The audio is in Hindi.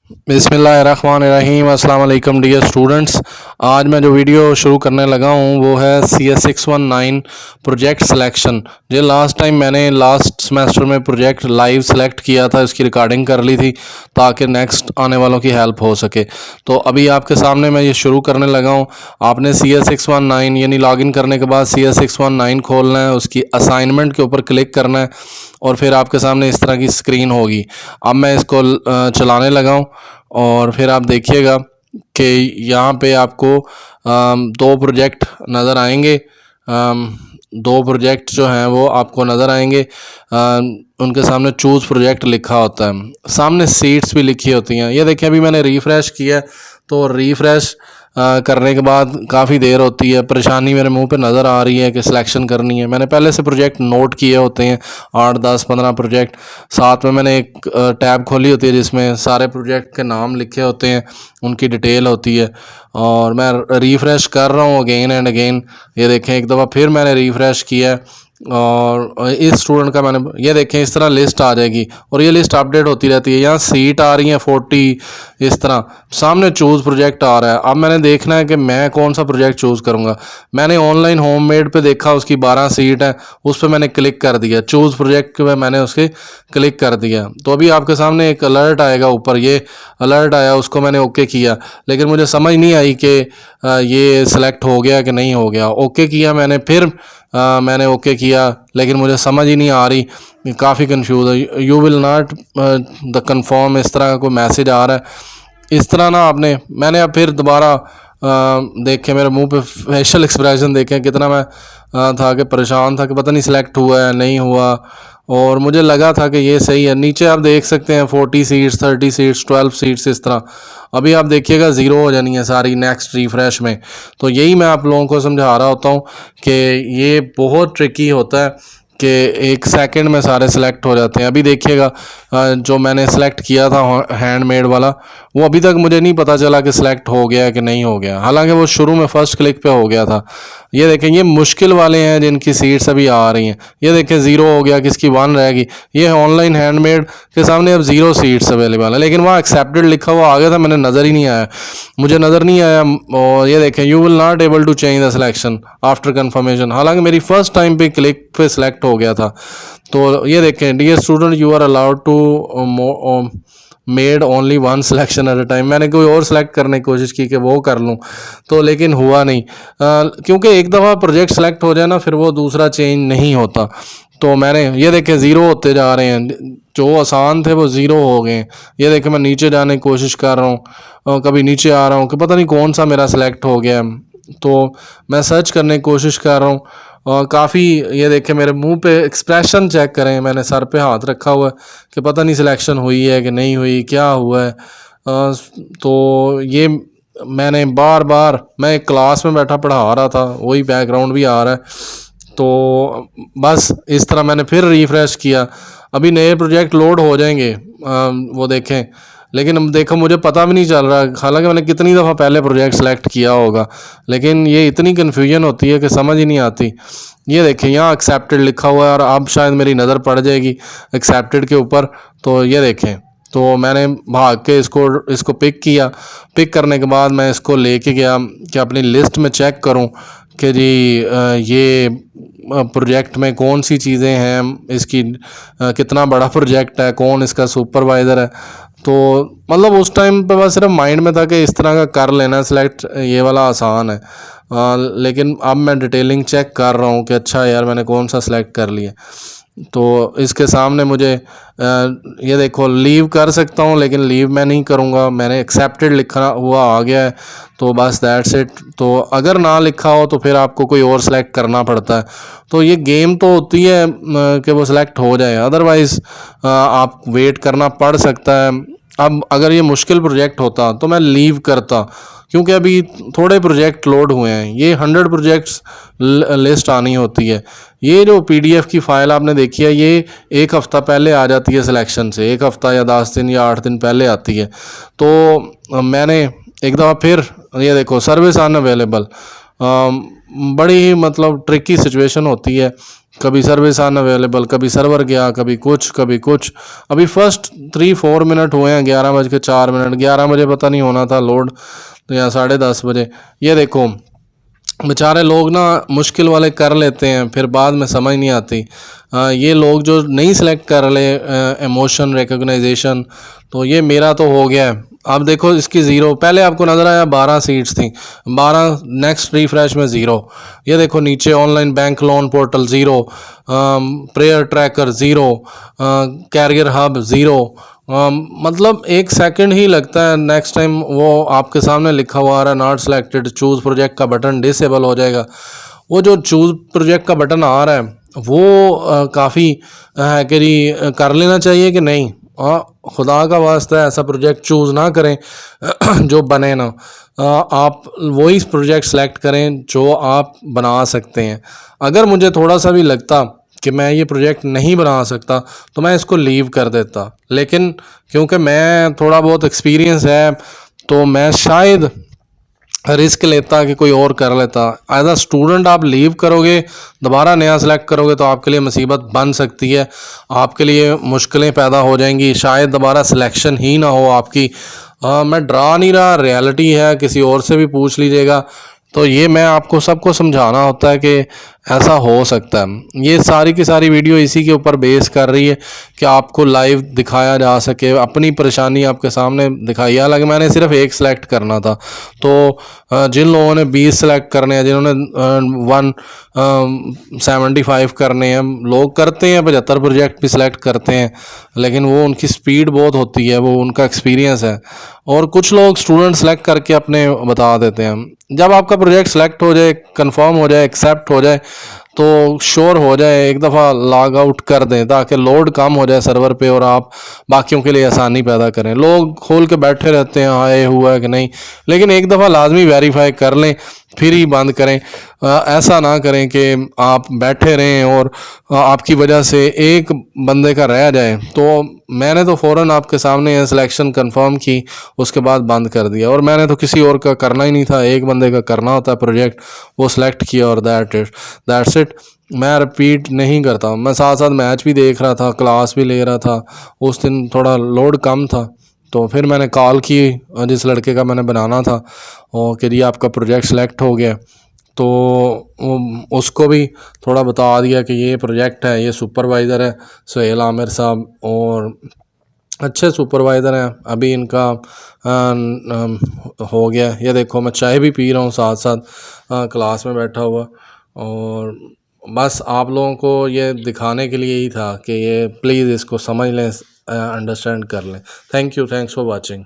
बिस्मिल्लाहिर्रहमानिर्रहीम। अस्सलाम वालेकुम डियर स्टूडेंट्स। आज मैं जो वीडियो शुरू करने लगा हूँ वो है CS619 प्रोजेक्ट सिलेक्शन। जो लास्ट टाइम मैंने लास्ट सेमेस्टर में प्रोजेक्ट लाइव सेलेक्ट किया था, इसकी रिकॉर्डिंग कर ली थी ताकि नेक्स्ट आने वालों की हेल्प हो सके। तो अभी आपके सामने मैं ये शुरू करने लगा हूँ। आपने CS619 यानी लॉगिन करने के बाद CS619 खोलना है, उसकी असाइनमेंट के ऊपर क्लिक करना है और फिर आपके सामने इस तरह की स्क्रीन होगी। अब मैं इसको चलाने लगा हूँ और फिर आप देखिएगा कि यहाँ पे आपको दो प्रोजेक्ट नज़र आएंगे। दो प्रोजेक्ट जो हैं वो आपको नज़र आएंगे। उनके सामने चूज़ प्रोजेक्ट लिखा होता है, सामने सीट्स भी लिखी होती हैं। ये देखिए अभी मैंने रिफ़्रेश किया तो रिफ़्रेश करने के बाद काफ़ी देर होती है। परेशानी मेरे मुंह पे नज़र आ रही है कि सिलेक्शन करनी है। मैंने पहले से प्रोजेक्ट नोट किए होते हैं, 8 10 15 प्रोजेक्ट। साथ में मैंने एक टैब खोली होती है जिसमें सारे प्रोजेक्ट के नाम लिखे होते हैं, उनकी डिटेल होती है। और मैं रिफ़्रेश कर रहा हूँ अगेन एंड अगेन। ये देखें एक दफ़ा फिर मैंने रिफ़्रेश किया है और इस स्टूडेंट का मैंने, ये देखें इस तरह लिस्ट आ जाएगी और ये लिस्ट अपडेट होती रहती है। यहाँ सीट आ रही है 40, इस तरह सामने चूज़ प्रोजेक्ट आ रहा है। अब मैंने देखना है कि मैं कौन सा प्रोजेक्ट चूज़ करूँगा। मैंने ऑनलाइन होममेड पे देखा, उसकी 12 सीट है, उस पर मैंने क्लिक कर दिया। चूज़ प्रोजेक्ट पे मैंने उसके क्लिक कर दिया तो अभी आपके सामने एक अलर्ट आएगा ऊपर, ये अलर्ट आया, उसको मैंने ओके किया। लेकिन मुझे समझ नहीं आई कि ये सिलेक्ट हो गया कि नहीं हो गया। ओके किया मैंने, फिर मैंने ओके किया, लेकिन मुझे समझ ही नहीं आ रही, काफ़ी कंफ्यूज है। You will not the confirm, इस तरह का कोई मैसेज आ रहा है। इस तरह ना आपने, मैंने अब फिर दोबारा देखे, मेरे मुंह पे फेशियल एक्सप्रेशन देखें कितना मैं था कि परेशान था कि पता नहीं सिलेक्ट हुआ है नहीं हुआ। और मुझे लगा था कि ये सही है। नीचे आप देख सकते हैं 40 सीट्स, 30 सीट्स, 12 सीट्स, इस तरह। अभी आप देखिएगा ज़ीरो हो जानी है सारी नेक्स्ट रिफ़्रेश में। तो यही मैं आप लोगों को समझा रहा होता हूँ कि ये बहुत ट्रिकी होता है कि एक सेकंड में सारे सिलेक्ट हो जाते हैं। अभी देखिएगा जो मैंने सेलेक्ट किया था हैंडमेड वाला, वो अभी तक मुझे नहीं पता चला कि सिलेक्ट हो गया कि नहीं हो गया, हालांकि वो शुरू में फर्स्ट क्लिक पे हो गया था। ये देखें, ये मुश्किल वाले हैं जिनकी सीट्स अभी आ रही हैं। ये देखें ज़ीरो हो गया, किसकी 1 रहेगी। ये ऑनलाइन हैंडमेड के सामने अब 0 सीट्स अवेलेबल है, लेकिन वहाँ एक्सेप्टेड लिखा हुआ आ गया था, मैंने नज़र ही नहीं आया, मुझे नज़र नहीं आया। और ये देखें, you will not able to change the selection after confirmation, हालांकि मेरी फर्स्ट टाइम पे क्लिक पे सिलेक्ट हो गया था। तो ये देखें, dear student you are allowed to made only 1 selection at a time. मैंने कोई और सिलेक्ट करने की कोशिश की कि वो कर लूँ तो, लेकिन हुआ नहीं, क्योंकि एक दफ़ा प्रोजेक्ट सेलेक्ट हो जाए ना फिर वो दूसरा चेंज नहीं होता। तो मैंने, ये देखें ज़ीरो होते जा रहे हैं, जो आसान थे वो ज़ीरो हो गए। ये देखें मैं नीचे जाने की कोशिश कर रहा हूँ, कभी नीचे आ रहा हूँ कि पता नहीं कौन सा मेरा सिलेक्ट हो गया। तो मैं सर्च करने की कोशिश कर रहा हूँ और काफ़ी, ये देखें मेरे मुंह पे एक्सप्रेशन चेक करें, मैंने सर पे हाथ रखा हुआ है कि पता नहीं सिलेक्शन हुई है कि नहीं हुई, क्या हुआ है। तो ये मैंने बार बार, मैं एक क्लास में बैठा पढ़ा रहा था, वही बैकग्राउंड भी आ रहा है। तो बस इस तरह मैंने फिर रिफ़्रेश किया। अभी नए प्रोजेक्ट लोड हो जाएंगे, वो देखें, लेकिन अब देखो मुझे पता भी नहीं चल रहा, हालांकि मैंने कितनी दफ़ा पहले प्रोजेक्ट सेलेक्ट किया होगा, लेकिन ये इतनी कन्फ्यूजन होती है कि समझ ही नहीं आती। ये देखें यहाँ एक्सेप्टेड लिखा हुआ है और अब शायद मेरी नज़र पड़ जाएगी एक्सेप्टेड के ऊपर। तो ये देखें, तो मैंने भाग के इसको पिक किया। पिक करने के बाद मैं इसको लेके गया कि अपनी लिस्ट में चेक करूं कि जी ये प्रोजेक्ट में कौन सी चीज़ें हैं, इसकी कितना बड़ा प्रोजेक्ट है, कौन इसका सुपरवाइज़र है। तो मतलब उस टाइम पे बस सिर्फ माइंड में था कि इस तरह का कर लेना सिलेक्ट, ये वाला आसान है। लेकिन अब मैं डिटेलिंग चेक कर रहा हूँ कि अच्छा यार मैंने कौन सा सिलेक्ट कर लिया। तो इसके सामने मुझे ये देखो लीव कर सकता हूँ, लेकिन लीव मैं नहीं करूँगा, मैंने एक्सेप्टेड लिखा हुआ आ गया है, तो बस दैट्स इट। तो अगर ना लिखा हो तो फिर आपको कोई और सेलेक्ट करना पड़ता है। तो ये गेम तो होती है कि वो सिलेक्ट हो जाए, अदरवाइज़ आप वेट करना पड़ सकता है। अब अगर ये मुश्किल प्रोजेक्ट होता तो मैं लीव करता, क्योंकि अभी थोड़े प्रोजेक्ट लोड हुए हैं। ये 100 प्रोजेक्ट्स लिस्ट आनी होती है। ये जो PDF की फ़ाइल आपने देखी है, ये एक हफ़्ता पहले आ जाती है सिलेक्शन से, एक हफ़्ता या 10 दिन या 8 दिन पहले आती है। तो मैंने एक दफ़ा फिर, ये देखो सर्विस अनअवेलेबल, बड़ी ही मतलब ट्रिकी सिचुएशन होती है कभी सर्विस अनअवेलेबल, कभी सर्वर गया, कभी कुछ। अभी फर्स्ट 3-4 मिनट हुए हैं, 11:04, 11 बजे पता नहीं होना था लोड, तो या 10:30 बजे। ये देखो बेचारे लोग ना मुश्किल वाले कर लेते हैं, फिर बाद में समझ नहीं आती। ये लोग जो नहीं सेलेक्ट कर ले इमोशन रिकग्नाइजेशन, तो ये मेरा तो हो गया है। अब देखो इसकी ज़ीरो, पहले आपको नज़र आया 12 सीट्स थी, 12, नेक्स्ट रिफ्रेश में ज़ीरो। ये देखो नीचे online bank loan portal zero, prayer tracker zero, career hub zero. मतलब 1 सेकंड ही लगता है, नेक्स्ट टाइम वो आपके सामने लिखा हुआ आ रहा है नॉट सेलेक्टेड, चूज़ प्रोजेक्ट का बटन डिसेबल हो जाएगा। वो जो चूज़ प्रोजेक्ट का बटन आ रहा है वो काफ़ी है कि जी कर लेना चाहिए कि नहीं। खुदा का वास्ता है ऐसा प्रोजेक्ट चूज़ ना करें जो बने ना। आप वही प्रोजेक्ट सेलेक्ट करें जो आप बना सकते हैं। अगर मुझे थोड़ा सा भी लगता कि मैं ये प्रोजेक्ट नहीं बना सकता तो मैं इसको लीव कर देता, लेकिन क्योंकि मैं थोड़ा बहुत एक्सपीरियंस है तो मैं शायद रिस्क लेता कि कोई और कर लेता। एज अ स्टूडेंट आप लीव करोगे, दोबारा नया सेलेक्ट करोगे तो आपके लिए मुसीबत बन सकती है, आपके लिए मुश्किलें पैदा हो जाएंगी, शायद दोबारा सिलेक्शन ही ना हो आपकी। मैं डरा नहीं रहा, रियलिटी है, किसी और से भी पूछ लीजिएगा। तो ये मैं आपको सबको समझाना होता है कि ऐसा हो सकता है। ये सारी की सारी वीडियो इसी के ऊपर बेस कर रही है कि आपको लाइव दिखाया जा सके, अपनी परेशानी आपके सामने दिखाई। हालांकि मैंने सिर्फ एक सेलेक्ट करना था, तो जिन लोगों ने 20 सेलेक्ट करने हैं, जिन्होंने 175 करने हैं, लोग करते हैं 75 प्रोजेक्ट भी सिलेक्ट करते हैं, लेकिन वो उनकी स्पीड बहुत होती है, वो उनका एक्सपीरियंस है। और कुछ लोग स्टूडेंट सेलेक्ट करके अपने बता देते हैं। जब आपका प्रोजेक्ट सेलेक्ट हो जाए, कंफर्म हो जाए, एक्सेप्ट हो जाए, तो श्योर हो जाए, एक दफ़ा लॉग आउट कर दें ताकि लोड कम हो जाए सर्वर पे और आप बाकियों के लिए आसानी पैदा करें। लोग खोल के बैठे रहते हैं, हाँ ये हुआ है कि नहीं, लेकिन एक दफ़ा लाजमी वेरीफाई कर लें फिर ही बंद करें। ऐसा ना करें कि आप बैठे रहें और आपकी वजह से एक बंदे का रह जाए। तो मैंने तो फ़ौरन आपके सामने सिलेक्शन कंफर्म की, उसके बाद बंद कर दिया। और मैंने तो किसी और का करना ही नहीं था, एक बंदे का करना होता है प्रोजेक्ट, वो सिलेक्ट किया और दैट्स इट। मैं रिपीट नहीं करता। मैं साथ साथ मैच भी देख रहा था, क्लास भी ले रहा था। उस दिन थोड़ा लोड कम था, तो फिर मैंने कॉल की जिस लड़के का मैंने बनाना था, और कि जी आपका प्रोजेक्ट सेलेक्ट हो गया। तो उसको भी थोड़ा बता दिया कि ये प्रोजेक्ट है, ये सुपरवाइज़र है सुहेल आमिर साहब, और अच्छे सुपरवाइज़र हैं। अभी इनका हो गया। ये देखो मैं चाय भी पी रहा हूँ साथ साथ क्लास में बैठा हुआ। और बस आप लोगों को ये दिखाने के लिए ही था कि ये प्लीज़ इसको समझ लें, अंडरस्टैंड कर लें। Thanks for watching.